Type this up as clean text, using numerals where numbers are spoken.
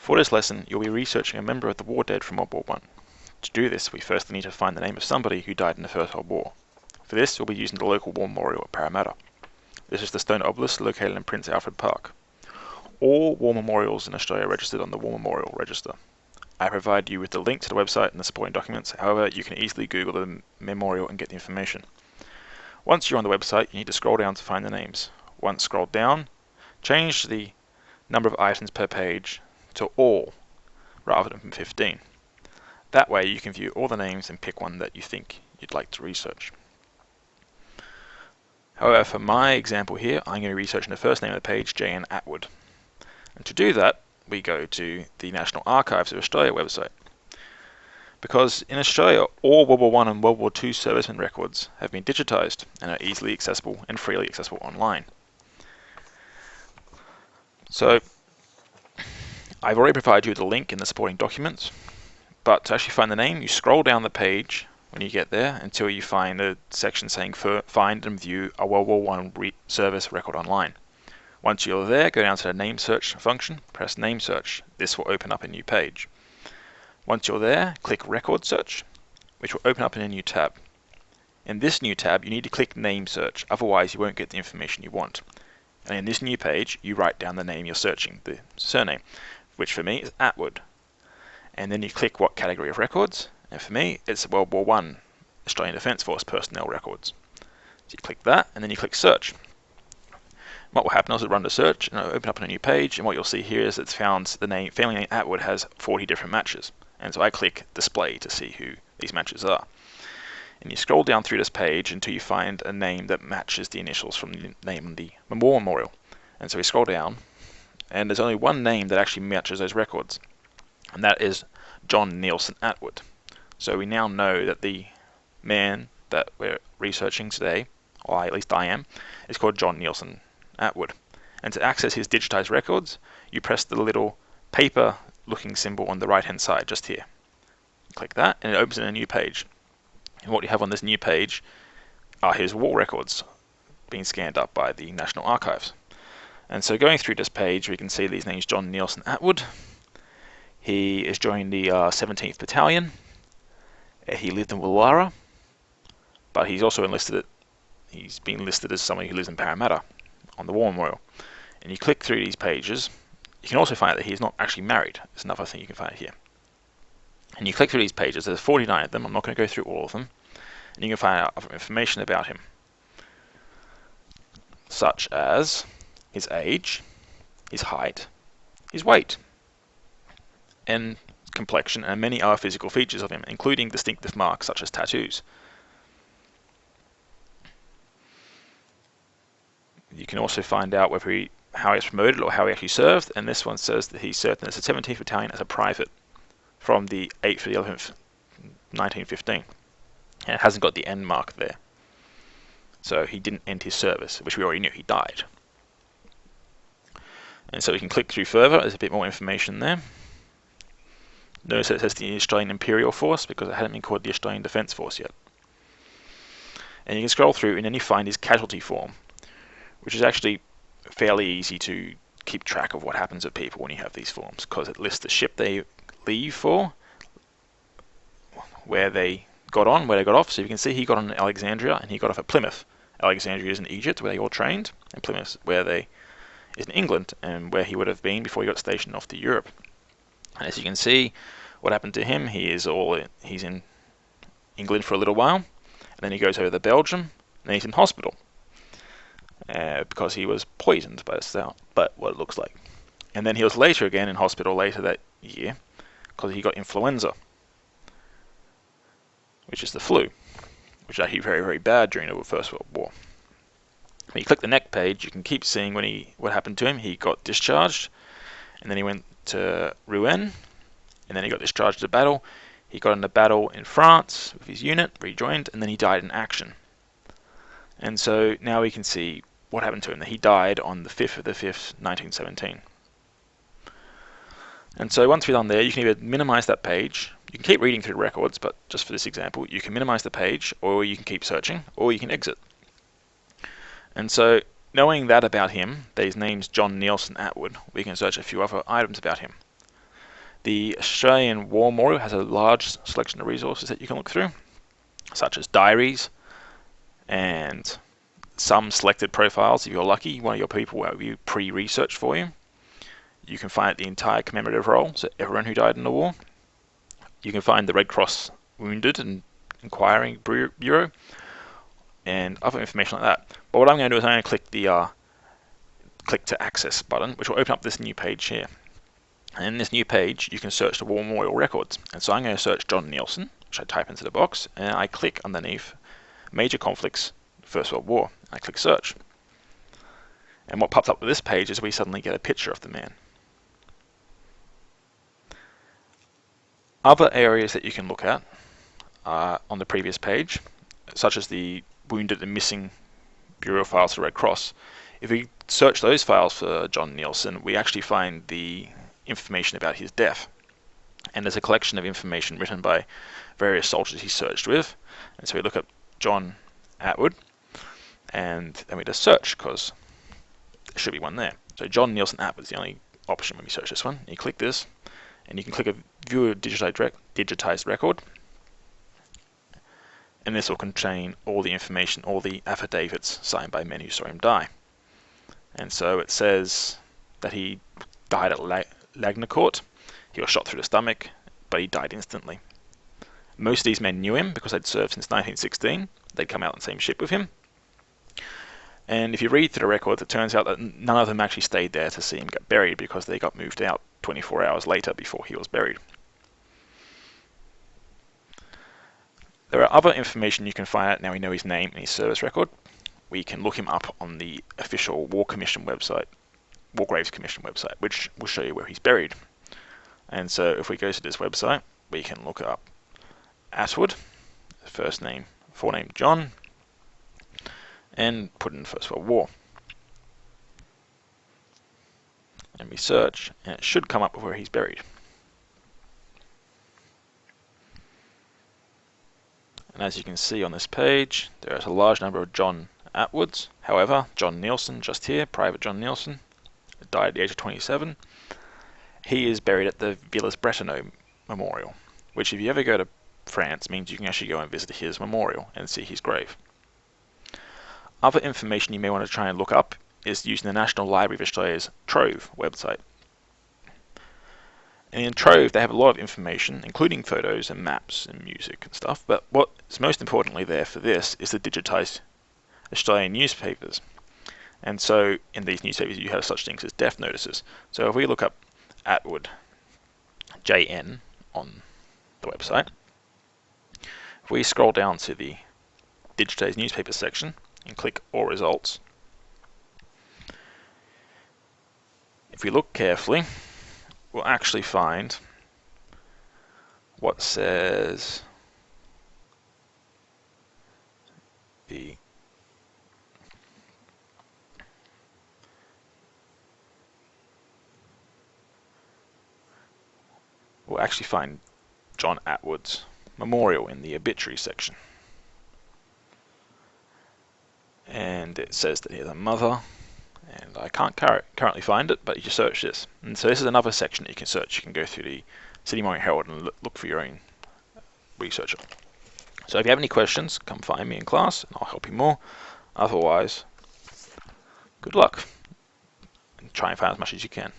For this lesson, you'll be researching a member of the war dead from World War I. To do this, we first need to find the name of somebody who died in the First World War. For this, we'll be using the local war memorial at Parramatta. This is the stone obelisk located in Prince Alfred Park. All war memorials in Australia are registered on the War Memorial Register. I provide you with the link to the website and the supporting documents, however, you can easily Google the memorial and get the information. Once you're on the website, you need to scroll down to find the names. Once scrolled down, change the number of items per page to all rather than 15. That way you can view all the names and pick one that you think you'd like to research. However, for my example here, I'm going to be researching the first name of the page, J.N. Atwood. And to do that, we go to the National Archives of Australia website. Because in Australia, all World War I and World War II servicemen records have been digitised and are easily accessible and freely accessible online. So, I've already provided you with a link in the supporting documents, but to actually find the name, you scroll down the page when you get there until you find a section saying find and view a World War I service record online. Once you're there, go down to the name search function, press name search. This will open up a new page. Once you're there, click record search, which will open up in a new tab. In this new tab, you need to click name search, otherwise you won't get the information you want. And in this new page, you write down the name you're searching, the surname, which for me is Atwood. And then you click what category of records, and for me it's World War I Australian Defence Force personnel records. So you click that, and then you click search. What will happen is it'll run the search, and it'll open up on a new page, and what you'll see here is it's found the family name Atwood has 40 different matches. And so I click display to see who these matches are. And you scroll down through this page until you find a name that matches the initials from the name on the war memorial. And so we scroll down, and there's only one name that actually matches those records, and that is John Neilson Atwood. So we now know that the man that we're researching today, or at least I am, is called John Neilson Atwood. And to access his digitized records, you press the little paper looking symbol on the right hand side just here. Click that and it opens in a new page. And what you have on this new page are his war records being scanned up by the National Archives. And so going through this page, we can see these names: John Neilson Atwood. He is joining the 17th Battalion. He lived in Woollahra, but he's also he's been listed as somebody who lives in Parramatta on the War Memorial. And you click through these pages, you can also find out that he's not actually married. It's another thing you can find here. And you click through these pages, there's 49 of them, I'm not going to go through all of them, and you can find out other information about him, such as his age, his height, his weight, and complexion, and many other physical features of him, including distinctive marks such as tattoos. You can also find out how he was promoted or how he actually served, and this one says that he served in the 17th Battalion as a private from the 8th to the 11th, 1915. And it hasn't got the end mark there. So he didn't end his service, which we already knew. He died. And so we can click through further. There's a bit more information there. Notice that it says the Australian Imperial Force because it hadn't been called the Australian Defence Force yet. And you can scroll through and then you find his casualty form, which is actually fairly easy to keep track of what happens with people when you have these forms, because it lists the ship they leave for, where they got on, where they got off. So you can see he got on in Alexandria and he got off at Plymouth. Alexandria is in Egypt, where they all trained, and Plymouth is in England, and where he would have been before he got stationed off to Europe. And as you can see, what happened to him, he's in England for a little while, and then he goes over to Belgium, and then he's in hospital. Because he was poisoned by what it looks like. And then he was later again in hospital later that year because he got influenza, which is the flu, which is actually very, very bad during the First World War. When you click the next page, you can keep seeing what happened to him. He got discharged, and then he went to Rouen, and then he got discharged to battle. He got into battle in France with his unit, rejoined, and then he died in action. And so now we can see what happened to him, that he died on the 5th of the 5th, 1917. And so once we're done there, you can either minimize that page, you can keep reading through the records, but just for this example, you can minimize the page, or you can keep searching, or you can exit. And so knowing that about him, that his name's John Neilson Atwood, we can search a few other items about him. The Australian War Memorial has a large selection of resources that you can look through, such as diaries and some selected profiles. If you're lucky, one of your people will be pre-researched for you. You can find the entire commemorative roll, so everyone who died in the war. You can find the Red Cross Wounded and Inquiring Bureau and other information like that. But what I'm going to do is I'm going to click the click to access button, which will open up this new page here. And in this new page, you can search the War Memorial records. And so I'm going to search John Neilson, which I type into the box, and I click underneath Major Conflicts, First World War. I click search. And what pops up with this page is we suddenly get a picture of the man. Other areas that you can look at are on the previous page, such as the Wounded and Missing Bureau files for Red Cross. If we search those files for John Neilson, we actually find the information about his death. And there's a collection of information written by various soldiers he searched with. And so we look at John Atwood, and then we just search, because there should be one there. So John Neilson Atwood is the only option when we search this one. You click this, and you can click a View a digitized record, and this will contain all the information, all the affidavits signed by men who saw him die. And so it says that he died at Lagnacourt. He was shot through the stomach, but he died instantly. Most of these men knew him because they'd served since 1916. They'd come out on the same ship with him. And if you read through the records, it turns out that none of them actually stayed there to see him get buried, because they got moved out 24 hours later before he was buried. There are other information you can find out. Now we know his name and his service record. We can look him up on the official War Commission website, War Graves Commission website, which will show you where he's buried. And so if we go to this website, we can look up Atwood, first name, forename John, and put in First World War. And we search, and it should come up with where he's buried. And as you can see on this page, there is a large number of John Atwoods. However, John Neilson, just here, Private John Neilson, died at the age of 27. He is buried at the Villers-Bretonneux Memorial, which if you ever go to France means you can actually go and visit his memorial and see his grave. Other information you may want to try and look up is using the National Library of Australia's Trove website. And in Trove, they have a lot of information, including photos and maps and music and stuff, but what's most importantly there for this is the digitized Australian newspapers. And so in these newspapers you have such things as death notices. So if we look up Atwood JN on the website, if we scroll down to the digitized newspaper section and click All Results, if we look carefully, we'll actually find what says we'll actually find John Atwood's memorial in the obituary section. And it says that he has a mother, and I can't currently find it, but you just search this. And so this is another section that you can search. You can go through the Sydney Morning Herald and look for your own research. So if you have any questions, come find me in class and I'll help you more. Otherwise, good luck and try and find as much as you can.